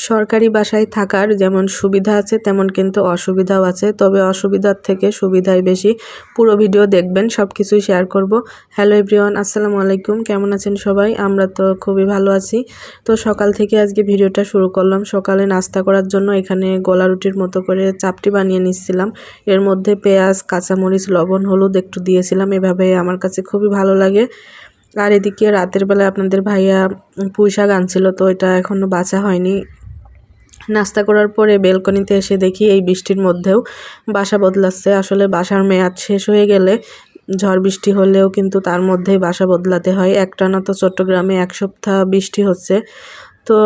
সরকারি বাসায় থাকার যেমন সুবিধা আছে তেমন কিন্তু অসুবিধাও আছে, তবে অসুবিধার থেকে সুবিধাই বেশি। পুরো ভিডিও দেখবেন, সব কিছুই শেয়ার করব। হ্যালো এভরিওয়ান, আসসালামু আলাইকুম। কেমন আছেন সবাই? আমরা তো খুবই ভালো আছি। তো সকাল থেকে আজকে ভিডিওটা শুরু করলাম। সকালে নাস্তা করার জন্য এখানে গোলা রুটির মতো করে চাপটি বানিয়ে নিচ্ছিলাম। এর মধ্যে পেঁয়াজ, কাঁচামরিচ, লবণ, হলুদ একটু দিয়েছিলাম। এভাবে আমার কাছে খুবই ভালো লাগে। আর এদিকে রাতের বেলায় আপনাদের ভাইয়া পুঁই শাক আনছিল, তো এটা এখনও বাছা হয়নি। নাস্তা করার পরে বেলকনিতে এসে দেখি এই বৃষ্টির মধ্যেও বাসা বদলাচ্ছে। আসলে বাসার মেয়াদ শেষ হয়ে গেলে ঝড় বৃষ্টি হলেও কিন্তু তার মধ্যেই বাসা বদলাতে হয়। একটানা তো চট্টগ্রামে 1 সপ্তাহ বৃষ্টি হচ্ছে, তো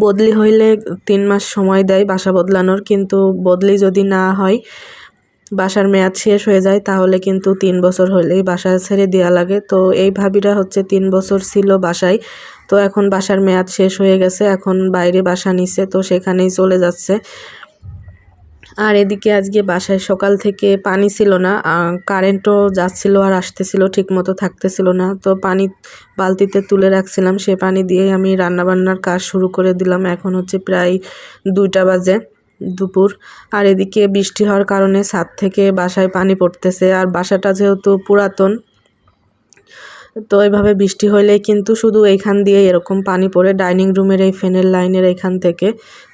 বদলি হইলে 3 মাস সময় দেয় বাসা বদলানোর, কিন্তু বদলি যদি না হয়, বাসার মেয়াদ শেষ হয়ে যায়, তাহলে কিন্তু 3 বছর হলেই বাসা ছেড়ে দেওয়া লাগে। তো এই ভাবিরা হচ্ছে 3 বছর ছিল বাসায়, তো এখন বাসার মেয়াদ শেষ হয়ে গেছে, এখন বাইরে বাসা নিছে, তো সেখানেই চলে যাচ্ছে। আর এদিকে আজকে বাসায় সকাল থেকে পানি ছিল না, কারেন্টও যাচ্ছিল আর আসতেছিল, ঠিক মতো থাকতেছিল না। তো পানি বালতিতে তুলে রাখছিলাম, সে পানি দিয়েই আমি রান্নাবান্নার কাজ শুরু করে দিলাম। এখন হচ্ছে প্রায় 2টা বাজে দুপুর। আর এদিকে বৃষ্টি হওয়ার কারণে ছাদ থেকে বাসায় পানি পড়তেছে। আর বাসাটা যেহেতু পুরাতন, তো এইভাবে বৃষ্টি হইলেই কিন্তু শুধু এইখান দিয়ে এরকম পানি পড়ে, ডাইনিং রুমের এই ফ্যানের লাইনের এইখান থেকে।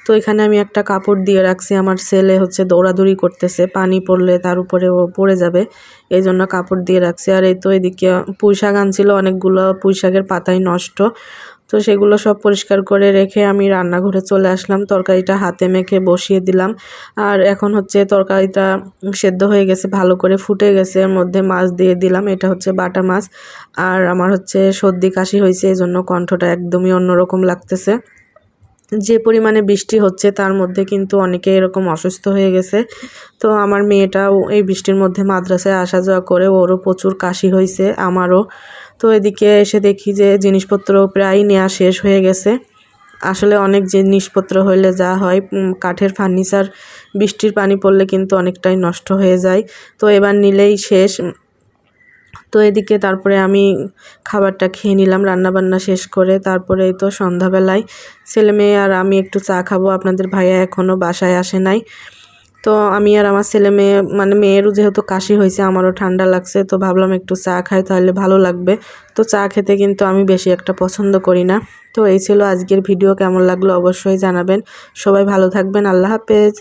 তো এখানে আমি একটা কাপড় দিয়ে রাখছি, আমার ছেলে হচ্ছে দৌড়াদৌড়ি করতেছে, পানি পড়লে তার উপরে ও পড়ে যাবে, এই জন্য কাপড় দিয়ে রাখছি। আর এই তো এদিকে পুঁই শাক আনছিল, অনেকগুলো পুঁই শাকের পাতাই নষ্ট, তো সেগুলো সব পরিষ্কার করে রেখে আমি রান্নাঘরে চলে আসলাম। তরকারিটা হাতে মেখে বসিয়ে দিলাম। আর এখন হচ্ছে তরকারিটা সেদ্ধ হয়ে গেছে, ভালো করে ফুটে গেছে, এর মধ্যে মাছ দিয়ে দিলাম। এটা হচ্ছে বাটা মাছ। আর আমার হচ্ছে সর্দি কাশি হয়েছে, এই জন্য কণ্ঠটা একদমই অন্যরকম লাগতেছে। যে পরিমাণে বৃষ্টি হচ্ছে তার মধ্যে কিন্তু অনেকে এরকম অসুস্থ হয়ে গেছে। তো আমার মেয়েটাও এই বৃষ্টির মধ্যে মাদ্রাসায় আসা যাওয়া করে, ওরও প্রচুর কাশি হয়েছে, আমারও। তো এদিকে এসে দেখি যে জিনিসপত্র প্রায় নেওয়া শেষ হয়ে গেছে। আসলে অনেক জিনিসপত্র হইলে যা হয়, কাঠের ফার্নিচার বৃষ্টির পানি পড়লে কিন্তু অনেকটাই নষ্ট হয়ে যায়, তো এবার নিলেই শেষ। তো এদিকে তারপরে আমি খাবারটা খেয়ে নিলাম রান্নাবান্না শেষ করে। তারপরে তো সন্ধ্যাবেলায় ছেলে মেয়ে আর আমি একটু চা খাবো। আপনাদের ভাইয়া এখনও বাসায় আসে নাই, তো আমি আর আমার ছেলে মেয়ে, মানে মেয়েরও যেহেতু কাশি হয়েছে, আমারও ঠান্ডা লাগছে, তো ভাবলাম একটু চা খাই, তাহলে ভালো লাগবে। তো চা খেতে কিন্তু আমি বেশি একটা পছন্দ করি না। তো এই ছিল আজকের ভিডিও, কেমন লাগলো অবশ্যই জানাবেন। সবাই ভালো থাকবেন, আল্লাহ হাফেজ।